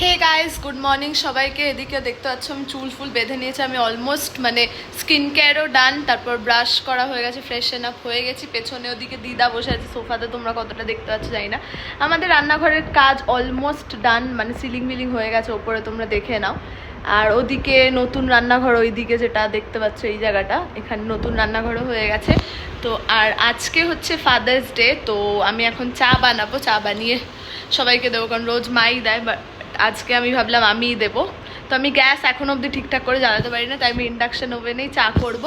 Hey guys, good morning সবাইকে। এদিকে দেখতে পাচ্ছ আমি চুল ফুল বেঁধে নিয়েছি। আমি অলমোস্ট স্কিন কেয়ারও ডান, তারপর ব্রাশ করা হয়ে গেছে, ফ্রেশন আপ হয়ে গেছি। পেছনে ওদিকে দিদা বসে আছে সোফাতে, তোমরা কতটা দেখতে পাচ্ছ জানি না। আমাদের রান্নাঘরের কাজ অলমোস্ট ডান, সিলিং মিলিং হয়ে গেছে ওপরে, তোমরা দেখে নাও। আর ওদিকে নতুন রান্নাঘর, ওইদিকে যেটা দেখতে পাচ্ছ এই জায়গাটা, এখানে নতুন রান্নাঘরও হয়ে গেছে। তো আর আজকে হচ্ছে ফাদার্স ডে, তো আমি এখন চা বানাবো, চা বানিয়ে সবাইকে দেবো, কারণ রোজ মাই দেয়, বাট আজকে আমি ভাবলাম আমিই দেবো। তো আমি গ্যাস এখনো অবধি ঠিকঠাক করে জ্বালাতে পারি না, তাই আমি ইন্ডাকশন ওভেনেই চা করব।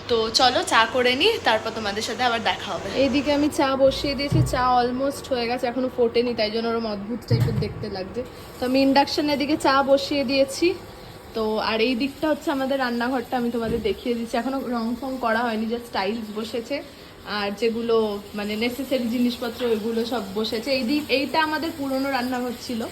তো চলো চা করে নিই, তারপর তোমাদের সাথে আবার দেখা হবে। এইদিকে আমি চা বসিয়ে দিয়েছি, চা অলমোস্ট হয়ে গেছে, এখনো ফোটেনি, তাই জন্য ওরম অদ্ভুত টাইপের দেখতে লাগছে। তো আমি ইন্ডাকশনের দিকে চা বসিয়ে দিয়েছি। তো আর এই দিকটা হচ্ছে আমাদের রান্নাঘরটা, আমি তোমাদের দেখিয়ে দিচ্ছি। এখনো রং ফং করা হয়নি, জাস্ট টাইলস বসেছে, আর যেগুলো নেসেসারি জিনিসপত্র ওইগুলো সব বসেছে। এইটা আমাদের পুরনো রান্নাঘর ছিল।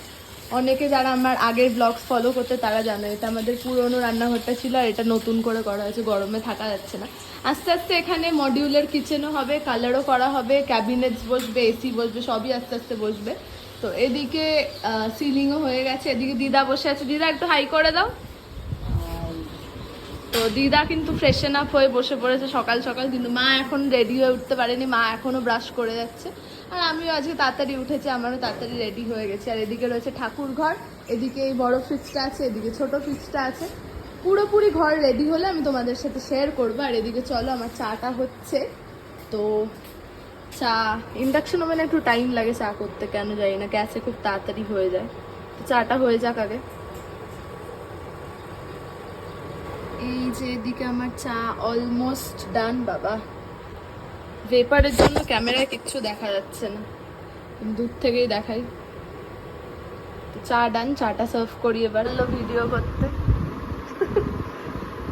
অনেকে যারা আমার আগের ব্লগস ফলো করতে তারা জানে এটা আমাদের পুরনো রান্নাঘরটা ছিল, আর এটা নতুন করে করা হয়েছে, গরমে থাকা যাচ্ছে না। আস্তে আস্তে এখানে মডিউলার কিচেনও হবে, কালারও করা হবে, ক্যাবিনেটস বসবে, এসি বসবে, সবই আস্তে আস্তে বসবে। তো এদিকে সিলিংও হয়ে গেছে, এদিকে দিদা বসে আছে। দিদা একটু হাই করে দাও। তো দিদা কিন্তু ফ্রেশন আপ হয়ে বসে পড়েছে সকাল সকাল, কিন্তু মা এখন রেডি হয়ে উঠতে পারেনি, মা এখনো ব্রাশ করে যাচ্ছে। আর আমিও আজকে তাড়াতাড়ি উঠেছি, আমারও তাড়াতাড়ি রেডি হয়ে গেছি। আর এদিকে রয়েছে ঠাকুর ঘর, এদিকে এই বড় ফ্রিজটা আছে, এদিকে ছোট ফ্রিজটা আছে। পুরোপুরি ঘর রেডি হলে আমি তোমাদের সাথে শেয়ার করবো। আর এদিকে চলো আমার চাটা হচ্ছে। তো চা ইন্ডাকশন ওভেনে একটু টাইম লাগে চা করতে, কেন জানি না, গ্যাসে খুব তাড়াতাড়ি হয়ে যায়। তো চাটা হয়ে যাক আগে। এই যে এদিকে আমার চা অলমোস্ট ডান। বাবা, ভেপারের জন্য ক্যামেরায় কিচ্ছু দেখা যাচ্ছে না, দূর থেকেই দেখাই। চা ডান, চাটা সার্ভ করি এবার। ভিডিও করতে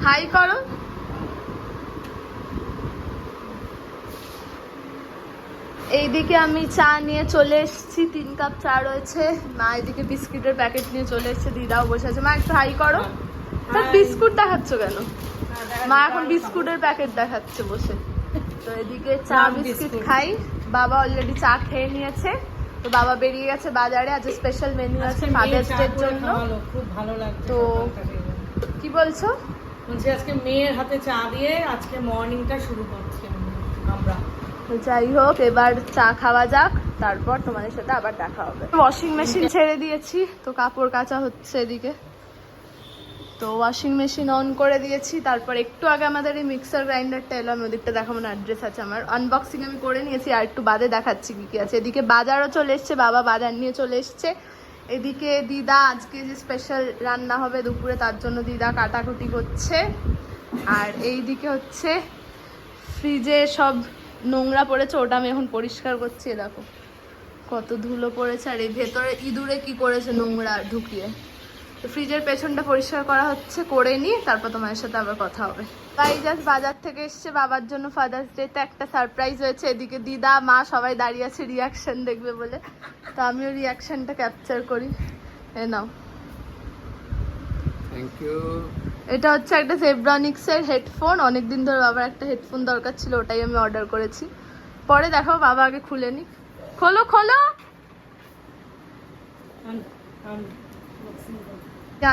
হাই করো। এইদিকে আমি চা নিয়ে চলে এসেছি, 3 কাপ চা রয়েছে। মা এদিকে বিস্কিটের প্যাকেট নিয়ে চলে এসেছে, দিদাও বসে আছে। মা একটু হাই করো। বিস্কুট দেখাচ্ছ কেন? মা এখন বিস্কুটের প্যাকেট দেখাচ্ছে বসে। তো এদিকে চা বিস্কিট খাই। বাবা অলরেডি চা খেয়ে নিয়েছে, তো বাবা বেরিয়ে গেছে বাজারে। আজ স্পেশাল মেনু আছে ফাদার্স ডের জন্য। খুব ভালো লাগছে। তো কি বলছো? বলছি আজকে মেয়ের হাতে চা দিয়ে আজকে মর্নিংটা শুরু করছি আমরা। তো যাই হোক, এবার চা খাওয়া যাক, তারপর তোমাদের সাথে আবার দেখা হবে। ওয়াশিং মেশিন ছেড়ে দিয়েছি, তো কাপড় কাচা হচ্ছে এদিকে। তো ওয়াশিং মেশিন অন করে দিয়েছি। তারপর একটু আগে আমাদের এই মিক্সার গ্রাইন্ডারটা এলো, আমি ওদিকটা দেখাবো না, অ্যাড্রেস আছে আমার। আনবক্সিং আমি করে নিয়েছি, আর একটু বাদে দেখাচ্ছি কি কি আছে। এদিকে বাজারও চলে এসছে, বাবা বাজার নিয়ে চলে এসছে। এদিকে দিদা আজকে যে স্পেশাল রান্না হবে দুপুরে, তার জন্য দিদা কাটাকুটি করছে। আর এইদিকে হচ্ছে ফ্রিজে সব নোংরা পড়েছে, ওটা আমি এখন পরিষ্কার করছি। দেখো কত ধুলো পড়েছে, আর এই ভেতরে ইঁদুরে কি করেছে নোংরা ঢুকিয়ে। তো ফ্রিজের পেছনটা পরিষ্কার করা হচ্ছে, করে নিয়ে তারপর তোমার সাথে আবার কথা হবে। তাই জাস্ট বাজার থেকে এসছে, বাবার জন্য ফাদার্স ডেতে একটা সারপ্রাইজ হয়েছে। এদিকে দিদা মা সবাই দাঁড়িয়ে আছে রিয়াকশন দেখবে বলে, তো আমিও রিয়াকশনটা ক্যাপচার করি। এ নাও, থ্যাংক ইউ। এটা হচ্ছে একটা জেব্রনিক্সের হেডফোন। অনেকদিন ধরে বাবার একটা হেডফোন দরকার ছিল, ওটাই আমি অর্ডার করেছি। পরে দেখো, বাবা আগে খুলে নি। খোলো খোলো।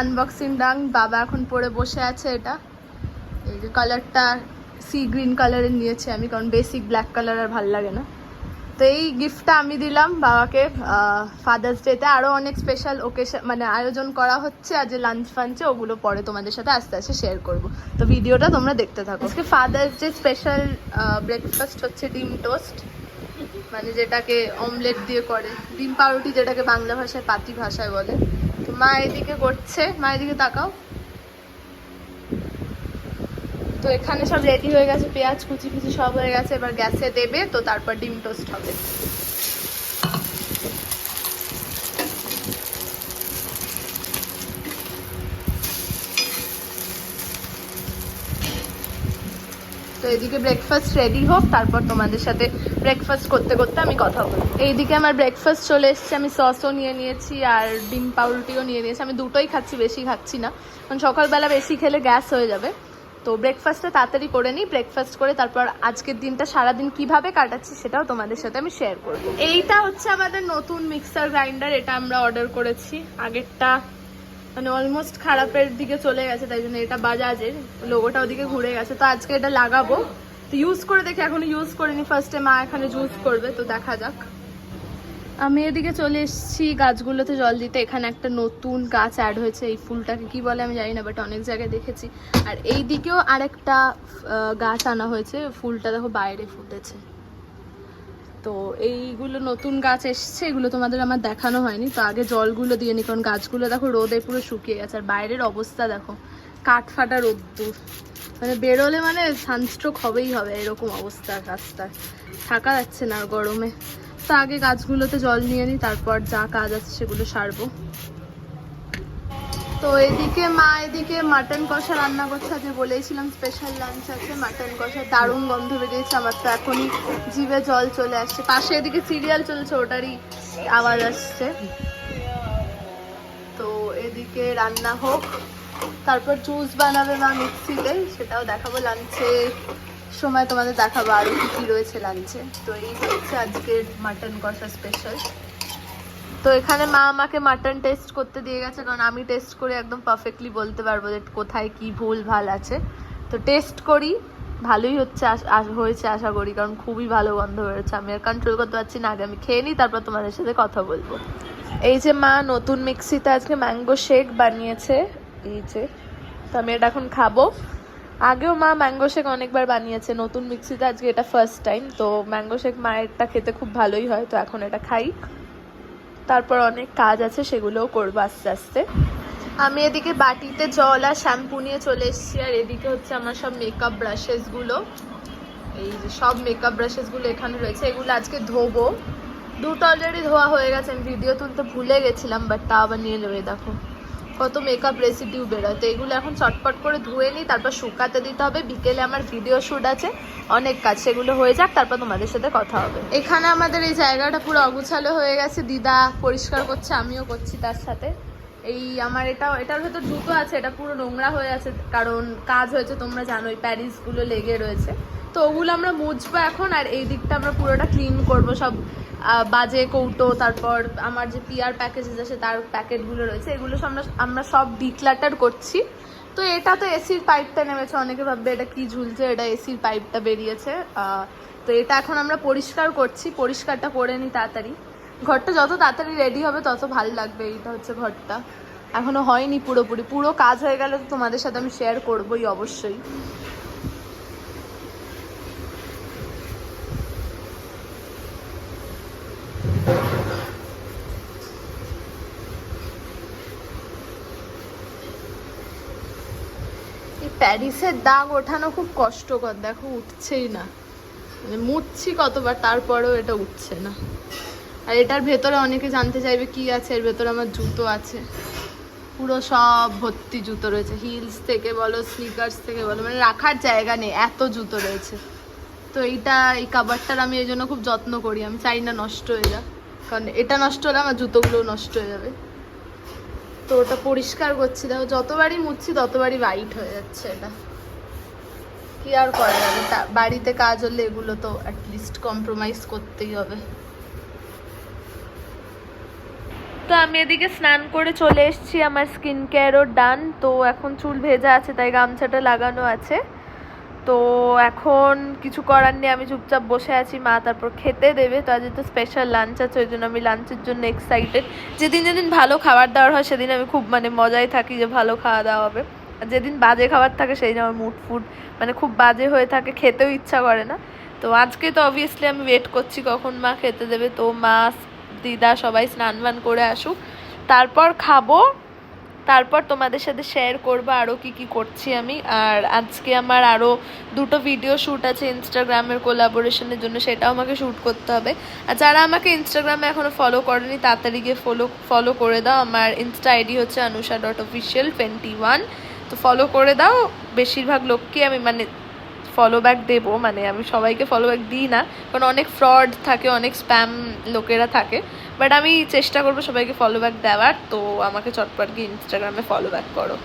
আনবক্সিং ডান, বাবা এখন পরে বসে আছে। এটা এই যে কালারটা সি গ্রিন কালারের নিয়েছি আমি, কারণ বেসিক ব্ল্যাক কালার আর ভাল লাগে না। তো এই গিফটটা আমি দিলাম বাবাকে ফাদার্স ডেতে। আরও অনেক স্পেশাল ওকেশন আয়োজন করা হচ্ছে, আজ লাঞ্চ ফাঞ্চে, ওগুলো পরে তোমাদের সাথে আস্তে আস্তে শেয়ার করব। তো ভিডিওটা তোমরা দেখতে থাকো। আজকে ফাদার্স ডে স্পেশাল ব্রেকফাস্ট হচ্ছে ডিম টোস্ট, যেটাকে অমলেট দিয়ে করে, ডিম পাউরুটি যেটাকে বাংলা ভাষায় পাতি ভাষায় বলে। তো মা এদিকে করছে, মা এদিকে তাকাও। তো এখানে সব রেডি হয়ে গেছে, পেঁয়াজ কুচি কুচি সব হয়ে গেছে, এবার গ্যাসে দেবে, তো তারপর ডিম টোস্ট হবে। তো এদিকে ব্রেকফাস্ট রেডি হোক, তারপর তোমাদের সাথে ব্রেকফাস্ট করতে করতে আমি কথা বলবো। এইদিকে আমার ব্রেকফাস্ট চলে এসছে, আমি সসও নিয়ে নিয়েছি আর ডিম পাউরুটিও নিয়ে নিয়েছি। আমি দুটোই খাচ্ছি, বেশি খাচ্ছি না, কারণ সকালবেলা বেশি খেলে গ্যাস হয়ে যাবে। তো ব্রেকফাস্টটা তাড়াতাড়ি করে নিই, ব্রেকফাস্ট করে তারপর আজকের দিনটা সারাদিন কিভাবে কাটাচ্ছি সেটাও তোমাদের সাথে আমি শেয়ার করব। এইটা হচ্ছে আমাদের নতুন মিক্সার গ্রাইন্ডার, এটা আমরা অর্ডার করেছি। আগেরটা মানে অলমোস্ট খারাপের দিকে চলে গেছে, তাই জন্য এটা বাজাজের, লোগোটা ওদিকে ঘুরে গেছে। তো আজকে এটা লাগাবো, তো ইউজ করে দেখি, এখনো ইউজ করিনি, ফার্স্টে মা এখানে ইউজ করবে, তো দেখা যাক। আমি এদিকে চলে এসেছি গাছগুলোতে জল দিতে। এখানে একটা নতুন গাছ অ্যাড হয়েছে, এই ফুলটাকে কি বলে আমি জানি না, বাট অনেক জায়গায় দেখেছি। আর এই দিকেও আরেকটা গাছ আনা হয়েছে, ফুলটা দেখো বাইরে ফুটেছে। তো এইগুলো নতুন গাছ এসছে, এগুলো তোমাদের আমার দেখানো হয়নি। তো আগে জলগুলো দিয়ে নি, কারণ গাছগুলো দেখো রোদে পুরো শুকিয়ে গেছে। আর বাইরের অবস্থা দেখো, কাঠ ফাটা রোদ্দুর, মানে বেরোলে মানে সানস্ট্রোক হবেই হবে, এরকম অবস্থা রাস্তায় থাকা যাচ্ছে না আর গরমে। তো আগে গাছগুলোতে জল নিয়ে নিই, তারপর যা কাজ আছে সেগুলো সারবো। তো এদিকে মা এদিকে মাটন কষা রান্না করছে, আজকে বলেছিলাম স্পেশাল লাঞ্চ আছে। মাটন কষা দারুণ গন্ধ বেরিয়েছে, আমার তো এখনই জিভে জল চলে আসছে। পাশে এদিকে সিরিয়াল চলছে, ওটারই আওয়াজ আসছে। তো এদিকে রান্না হোক, তারপর জুস বানাবে মা মিক্সিতে, সেটাও দেখাবো লাঞ্চে সময়, তোমাদের দেখাবো আরও কী কী রয়েছে লাঞ্চে। তো এই হচ্ছে আজকের মাটন কষা স্পেশাল। তো এখানে মা আমাকে মাটন টেস্ট করতে দিয়ে গেছে, কারণ আমি টেস্ট করে একদম পারফেক্টলি বলতে পারবো যে কোথায় কি ভুল ভাল আছে। তো টেস্ট করি, ভালোই হচ্ছে হয়েছে আশা করি, কারণ খুবই ভালো গন্ধ বেরোচ্ছে। আমি আর কন্ট্রোল করতে পারছি না, আগে আমি খেয়ে নিই, তারপর তোমাদের সাথে কথা বলবো। এই যে মা নতুন মিক্সিতে আজকে ম্যাঙ্গো শেক বানিয়েছে, এই যে, তো আমি এটা এখন খাবো। আগেও মা ম্যাঙ্গো শেক অনেকবার বানিয়েছে, নতুন মিক্সিতে আজকে এটা ফার্স্ট টাইম। তো ম্যাঙ্গো শেক মায়েরটা খেতে খুব ভালোই হয়, তো এখন এটা খাই, তারপর অনেক কাজ আছে সেগুলোও করবো আস্তে আস্তে। আমি এদিকে বাটিতে জল আর শ্যাম্পু নিয়ে চলে এসেছি, আর এদিকে হচ্ছে আমার সব মেকআপ ব্রাশেসগুলো, এই যে সব মেকআপ ব্রাশেসগুলো এখানে রয়েছে। এগুলো আজকে ধোবো, দুটো অলরেডি ধোয়া হয়ে গেছে, আমি ভিডিও তুলতে ভুলে গেছিলাম, বাট তা আবার নিয়ে নেবে। দেখো কত মেকআপ রেসিডিউ বেরোয়। তো এগুলো এখন চটপট করে ধুয়ে নিই, তারপর শুকাতে দিতে হবে। বিকেলে আমার ভিডিও শ্যুট আছে, অনেক কাজ, সেগুলো হয়ে যাক, তারপর তোমাদের সাথে কথা হবে। এখানে আমাদের এই জায়গাটা পুরো অগুছালো হয়ে গেছে, দিদা পরিষ্কার করছে, আমিও করছি তার সাথে। এই আমার এটার ভেতর জুতো আছে, এটা পুরো নোংরা হয়ে আছে, কারণ কাজ হয়েছে তোমরা জানোই, প্যারিসগুলো লেগে রয়েছে। তো ওগুলো আমরা মুছবো এখন, আর এই দিকটা আমরা পুরোটা ক্লিন করবো, সব বাজে কৌটো, তারপর আমার যে পিআর প্যাকেজেস আছে তার প্যাকেটগুলো রয়েছে, এগুলো আমরা সব ডিক্লাটার করছি। তো এটা তো এসির পাইপটা নেমেছে, অনেকে ভাববে এটা কি ঝুলছে, এটা এসির পাইপটা বেরিয়েছে। তো এটা এখন আমরা পরিষ্কার করছি, পরিষ্কারটা করে নিই তাড়াতাড়ি। ঘরটা যত তাড়াতাড়ি রেডি হবে তত ভালো লাগবে। এইটা হচ্ছে ঘরটা, এখনো হয়নি পুরোপুরি, পুরো কাজ হয়ে গেলে তো তোমাদের সাথে আমি শেয়ার করবোই অবশ্যই। প্যারিসের দাগ ওঠানো খুব কষ্টকর, দেখো উঠছেই না, মানে মুছছি কতবার তারপরেও এটা উঠছে না। আর এটার ভেতরে অনেকে জানতে চাইবে কি আছে এর ভেতরে, আমার জুতো আছে, পুরো সব ভর্তি জুতো রয়েছে, হিলস থেকে বলো, স্নিকার্স থেকে বলো, মানে রাখার জায়গা নেই, এত জুতো রয়েছে। তো এই কাবারটার আমি এই জন্য খুব যত্ন করি, আমি চাই না নষ্ট হয়ে যাক, কারণ এটা নষ্ট হলে আমার জুতোগুলোও নষ্ট হয়ে যাবে। তো ওটা পরিষ্কার করছি, দেখো যতবারই মুছছি ততবারই হোয়াইট হয়ে যাচ্ছে। এটা কি আর করা যাবে, বাড়িতে কাজ হলে এগুলো তো অ্যাটলিস্ট কম্প্রোমাইজ করতেই হবে। তো আমি এদিকে স্নান করে চলে এসেছি, আমার স্কিন কেয়ারও ডান। তো এখন চুল ভেজা আছে তাই গামছাটা লাগানো আছে। তো এখন কিছু করার নেই, আমি চুপচাপ বসে আছি, মা তারপর খেতে দেবে। তো আজ তো স্পেশাল লাঞ্চ আছে, ওই জন্য আমি লাঞ্চের জন্য এক্সাইটেড। যেদিন যেদিন ভালো খাবার দাবার হয় সেদিন আমি খুব মানে মজায় থাকি যে ভালো খাওয়া দাওয়া হবে, আর যেদিন বাজে খাবার থাকে সেই দিন আমার মুড ফুড মানে খুব বাজে হয়ে থাকে, খেতেও ইচ্ছা করে না। তো আজকে তো অবভিয়াসলি আমি ওয়েট করছি কখন মা খেতে দেবে। তো মা দিদা সবাই স্নান বান করে আসুক, তারপর খাবো, তারপর তোমাদের সাথে শেয়ার করবো আরও কি করছি আমি। আর আজকে আমার আরও দুটো ভিডিও শ্যুট আছে ইনস্টাগ্রামের কোলাবোরেশনের জন্য, সেটাও আমাকে শ্যুট করতে হবে। আর যারা আমাকে ইনস্টাগ্রামে এখনও ফলো করেনি তাড়াতাড়ি গিয়ে ফলো করে দাও। আমার ইনস্টা আইডি হচ্ছে anusha.official21। তো ফলো করে দাও, বেশিরভাগ লোককে আমি মানে ফলো ব্যাক দেবো, মানে আমি সবাইকে ফলো ব্যাক দিই না, কারণ অনেক ফ্রড থাকে, অনেক স্প্যাম লোকেরা থাকে, বাট আমি চেষ্টা করবো সবাইকে ফলো ব্যাক দেওয়ার। তো আমাকে চটপট গিয়ে ইনস্টাগ্রামে ফলো ব্যাক করো।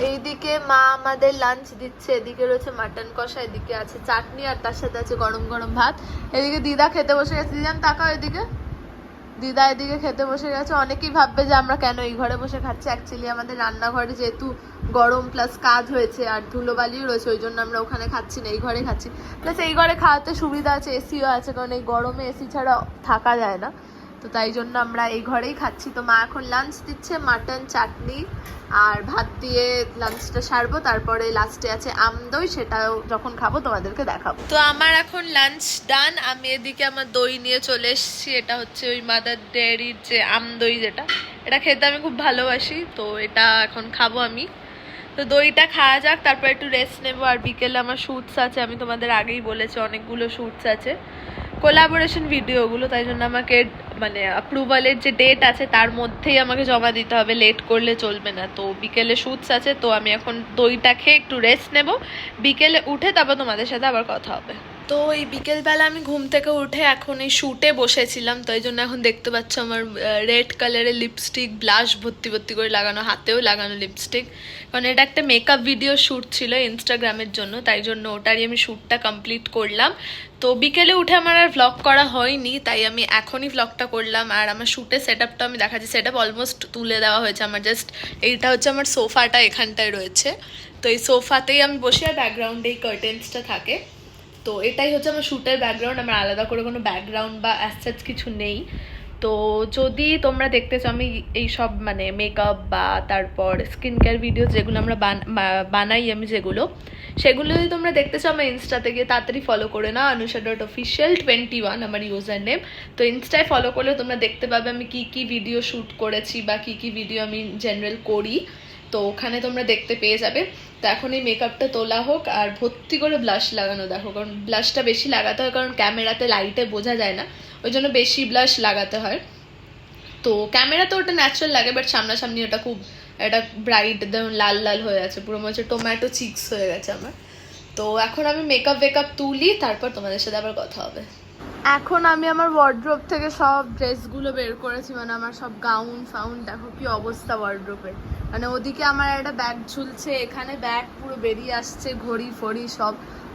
এইদিকে মা আমাদের লাঞ্চ দিচ্ছে, এদিকে রয়েছে মাটন কষা, এদিকে আছে চাটনি আর তার সাথে আছে গরম গরম ভাত। এদিকে দিদা খেতে বসে গেছে, দিদান তাকাও এদিকে, দিদা এদিকে খেতে বসে গেছে। অনেকেই ভাববে যে আমরা কেন এই ঘরে বসে খাচ্ছি, অ্যাকচুয়ালি আমাদের রান্নাঘরে যেহেতু গরম প্লাস কাজ হয়েছে আর ধুলোবালিও রয়েছে, ওই জন্য আমরা ওখানে খাচ্ছি না, এই ঘরে খাচ্ছি। প্লাস এই ঘরে খাওয়াতে সুবিধা আছে, এসিও আছে, কারণ এই গরমে এসি ছাড়া থাকা যায় না, তো তাই জন্য আমরা এই ঘরেই খাচ্ছি। তো মা এখন লাঞ্চ দিচ্ছে, মাটন, চাটনি আর ভাত দিয়ে লাঞ্চটা সারবো, তারপরে লাস্টে আছে আমদই, সেটাও যখন খাবো তোমাদেরকে দেখাবো। তো আমার এখন লাঞ্চ ডান, আমি এদিকে আমার দই নিয়ে চলে এসেছি। এটা হচ্ছে ওই মাদার ডেয়ারির যে আমদই, যেটা এটা খেতে আমি খুব ভালোবাসি, তো এটা এখন খাবো আমি। তো দইটা খাওয়া যাক, তারপর একটু রেস্ট নেবো। আর বিকেলে আমার শ্যুটস আছে, আমি তোমাদের আগেই বলেছি অনেকগুলো শ্যুটস আছে, কোলাবোরেশন ভিডিওগুলো, তাই জন্য আমাকে মানে অ্যাপ্রুভালের যে ডেট আছে তার মধ্যেই আমাকে জমা দিতে হবে, লেট করলে চলবে না। তো বিকেলে শ্যুটস আছে, তো আমি এখন দইটা খেয়ে একটু রেস্ট নেব, বিকেলে উঠে তারপর তোমাদের সাথে আবার কথা হবে। তো এই বিকেলবেলা আমি ঘুম থেকে উঠে এখন এই শ্যুটে বসেছিলাম, তো এই জন্য এখন দেখতে পাচ্ছ আমার রেড কালারের লিপস্টিক, ব্লাশ ভর্তি ভর্তি করে লাগানো, হাতেও লাগানো লিপস্টিক, কারণ এটা একটা মেকআপ ভিডিও শ্যুট ছিল ইনস্টাগ্রামের জন্য, তাই জন্য ওটারই আমি শ্যুটটা কমপ্লিট করলাম। তো বিকেলে উঠে আমার আর ভ্লগ করা হয়নি, তাই আমি এখনই ভ্লগটা করলাম। আর আমার শ্যুটের সেট আপটা আমি দেখাচ্ছি, সেট আপ অলমোস্ট তুলে দেওয়া হয়েছে আমার, জাস্ট এইটা হচ্ছে আমার সোফাটা এখানটায় রয়েছে, তো এই সোফাতেই আমি বসে, আর ব্যাকগ্রাউন্ডে এই কার্টেন্সটা থাকে। তো এটাই হচ্ছে আমার শ্যুটের ব্যাকগ্রাউন্ড, আমার আলাদা করে কোনো ব্যাকগ্রাউন্ড বা অ্যাজ কিছু নেই। তো যদি তোমরা দেখতে চাও আমি এই সব মানে মেকআপ বা তারপর স্কিন কেয়ার ভিডিও যেগুলো আমরা বানাই আমি যেগুলো, সেগুলো যদি তোমরা দেখতে চাও আমার ইনস্টাতে গিয়ে তাড়াতাড়ি ফলো করে নাও, anusha.official21 আমার ইউজার নেম। তো ইনস্টায় ফলো করলে তোমরা দেখতে পাবে আমি কি কি ভিডিও শ্যুট করেছি বা কি কি ভিডিও আমি জেনারেল করি, তো ওখানে তোমরা দেখতে পেয়ে যাবে। তো এখন এই মেকআপটা তোলা হোক, আর ভর্তি করে ব্লাশ লাগানো দেখো, কারণ ব্লাশটা বেশি লাগাতে হয়, কারণ ক্যামেরাতে লাইটে বোঝা যায় না, ওই জন্য বেশি ব্লাশ লাগাতে হয়। তো ক্যামেরাতে ওটা ন্যাচারাল লাগে, বাট সামনাসামনি ওটা খুব একটা ব্রাইট, দেখুন লাল লাল হয়ে আছে, পুরো মনে হচ্ছে টমেটো চিক্স হয়ে গেছে আমার। তো এখন আমি মেকআপ তুলি, তারপর তোমাদের সাথে আবার কথা হবে। এখন আমি আমার ওয়ার্ড্রোব থেকে সব ড্রেসগুলো বের করেছি, মানে আমার সব গাউন ফাউন, দেখো কি অবস্থা ওয়ার্ড্রোবের, মানে ওদিকে আমার একটা ব্যাগ ঝুলছে, এখানে ব্যাগ পুরো বেরিয়ে আসছে, ঘড়ি ফড়ি সব,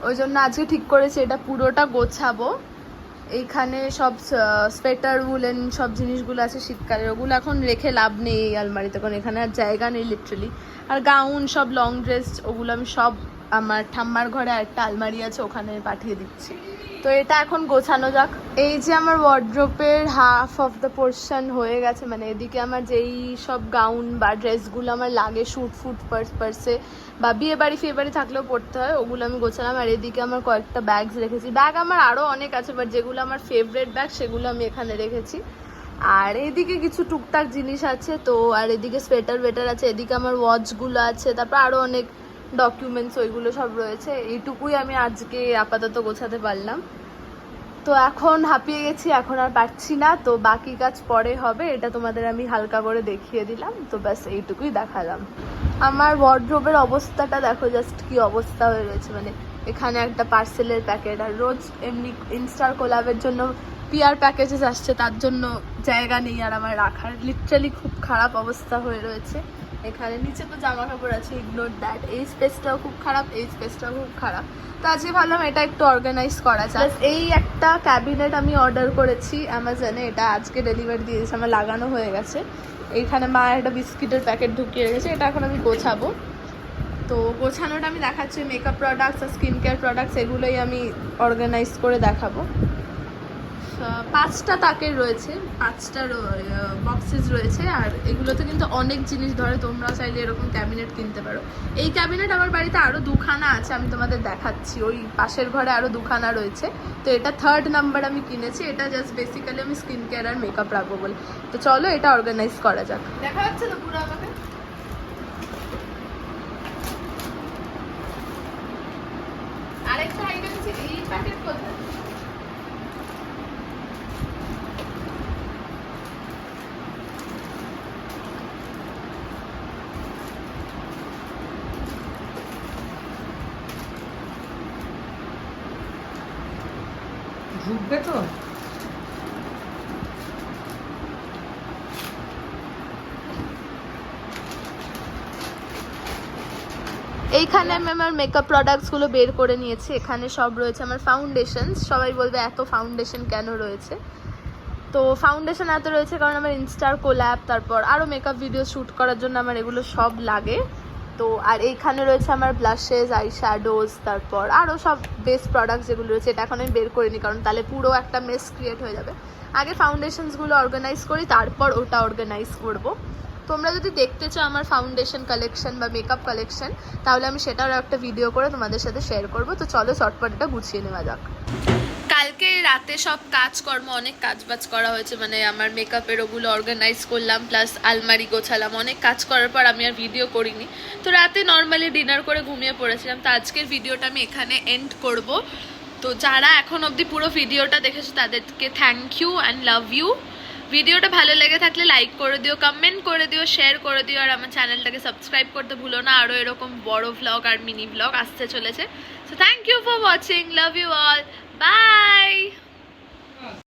ওই জন্য আজকে ঠিক করেছি এটা পুরোটা গোছাবো। এইখানে সব সোয়েটার উলেন সব জিনিসগুলো আছে শীতকালের, ওগুলো এখন রেখে লাভ নেই এই আলমারিতে, কারণ এখানে আর জায়গা নেই লিটারালি। আর গাউন সব লং ড্রেস ওগুলো আমি সব আমার ঠাম্মার ঘরে একটা আলমারি আছে, ওখানে পাঠিয়ে দিচ্ছি। তো এটা এখন গোছানো যাক। এই যে আমার ওয়ার্ড্রোপের হাফ অফ দ্য পোর্শন হয়ে গেছে, মানে এদিকে আমার যেই সব গাউন বা ড্রেসগুলো আমার লাগে শ্যুট ফুট পার্সে বা বিয়ে বাড়ি ফিয়ে বাড়ি থাকলেও পড়তে হয়, ওগুলো আমি গোছালাম। আর এদিকে আমার কয়েকটা ব্যাগস রেখেছি, ব্যাগ আমার আরও অনেক আছে, বাট যেগুলো আমার ফেভারিট ব্যাগ সেগুলো আমি এখানে রেখেছি। আর এদিকে কিছু টুকটাক জিনিস আছে, তো আর এদিকে সোয়েটার ওয়েটার আছে, এদিকে আমার ওয়াচগুলো আছে, তারপর আরও অনেক ডকুমেন্টস ওইগুলো সব রয়েছে। এইটুকুই আমি আজকে আপাতত গোছাতে পারলাম। তো এখন হাঁপিয়ে গেছি, এখন আর পারছি না, তো বাকি কাজ পরে হবে, এটা তোমাদের আমি হালকা করে দেখিয়ে দিলাম। তো ব্যাস এইটুকুই দেখালাম। আমার ওয়ার্ড্রোবের অবস্থাটা দেখো, জাস্ট কি অবস্থা হয়ে রয়েছে, মানে এখানে একটা পার্সেলের প্যাকেট, আর রোজ এমনি ইনস্টার কোলাবের জন্য পিআর প্যাকেজেস আসছে, তার জন্য জায়গা নেই আর আমার রাখার, লিটারালি খুব খারাপ অবস্থা হয়ে রয়েছে। এখানে নিচে তো জামা কাপড় আছে, ইগনোর দ্যাট, এই স্পেসটাও খুব খারাপ, এই স্পেসটাও খুব খারাপ। তো আজকে ভাবলাম এটা একটু অর্গানাইজ করা যায়। এই একটা ক্যাবিনেট আমি অর্ডার করেছি অ্যামাজনে, এটা আজকে ডেলিভারি দিয়ে দিয়েছে, আমার লাগানো হয়ে গেছে। এইখানে মা একটা বিস্কিটের প্যাকেট ঢুকিয়ে রেখেছে, এটা এখন আমি গোছাবো। তো গোছানোটা আমি দেখাচ্ছি, মেকআপ প্রোডাক্টস আর স্কিন কেয়ার প্রোডাক্টস এগুলোই আমি অর্গানাইজ করে দেখাবো। 5টা তাকের রয়েছে, 5টা বক্সেস রয়েছে, আর এগুলোতে কিন্তু অনেক জিনিস ধরে, তোমরা চাইলে এরকম ক্যাবিনেট কিনতে পারো। এই ক্যাবিনেট আমার বাড়িতে আরও 2খানা আছে, আমি তোমাদের দেখাচ্ছি, ওই পাশের ঘরে আরও 2খানা রয়েছে। তো এটা 3rd নাম্বার আমি কিনেছি, এটা জাস্ট বেসিক্যালি আমি স্কিন কেয়ার আর মেকআপ রাখবো বলে। তো চলো এটা অর্গানাইজ করা যাক। দেখা যাচ্ছে তো পুরো আমাকে, আরেকটা আইটেম আছে, এই প্যাকেট কোথায়? ঢুকবে তো? এইখানে আমি আমার মেকআপ প্রোডাক্টসগুলো বের করে নিয়েছি। এখানে সব রয়েছে আমার ফাউন্ডেশনস। সবাই বলবে এত ফাউন্ডেশন কেন রয়েছে, তো ফাউন্ডেশন এত রয়েছে কারণ আমার ইনস্টার কোল্যাব, তারপর আরও মেকআপ ভিডিও শ্যুট করার জন্য আমার এগুলো সব লাগে। তো আর এইখানে রয়েছে আমার ব্লাশেস, আই শ্যাডোজ, তারপর আরও সব বেস্ট প্রোডাক্টস যেগুলো রয়েছে। এটা এখন আমি বের করিনি কারণ তাহলে পুরো একটা মেস ক্রিয়েট হয়ে যাবে। আগে ফাউন্ডেশনসগুলো অর্গানাইজ করি, তারপর ওটা অর্গানাইজ করবো। তোমরা যদি দেখতে চাও আমার ফাউন্ডেশন কালেকশন বা মেকআপ কালেকশন, তাহলে আমি সেটারও একটা ভিডিও করে তোমাদের সাথে শেয়ার করবো। তো চলো চটপট এটা গুছিয়ে নেওয়া যাক। কালকে রাতে সব কাজকর্ম, অনেক কাজবাজ করা হয়েছে, মানে আমার মেকআপের ওগুলো অর্গানাইজ করলাম, প্লাস আলমারি গোছালাম। অনেক কাজ করার পর আমি আর ভিডিও করিনি, তো রাতে নর্মালি ডিনার করে ঘুমিয়ে পড়েছিলাম। তো আজকের ভিডিওটা আমি এখানে এন্ড করব। তো যারা এখন অবধি পুরো ভিডিওটা দেখেছো তাদেরকে thank you and love you. ভিডিওটা ভালো লেগে থাকলে লাইক করে দিও, কমেন্ট করে দিও, শেয়ার করে দিও, আর আমার চ্যানেলটাকে সাবস্ক্রাইব করতে ভুলো না। আরও এরকম বড় ভ্লগ আর মিনি ভ্লগ আসতে চলেছে। So thank you for watching, love you all, by.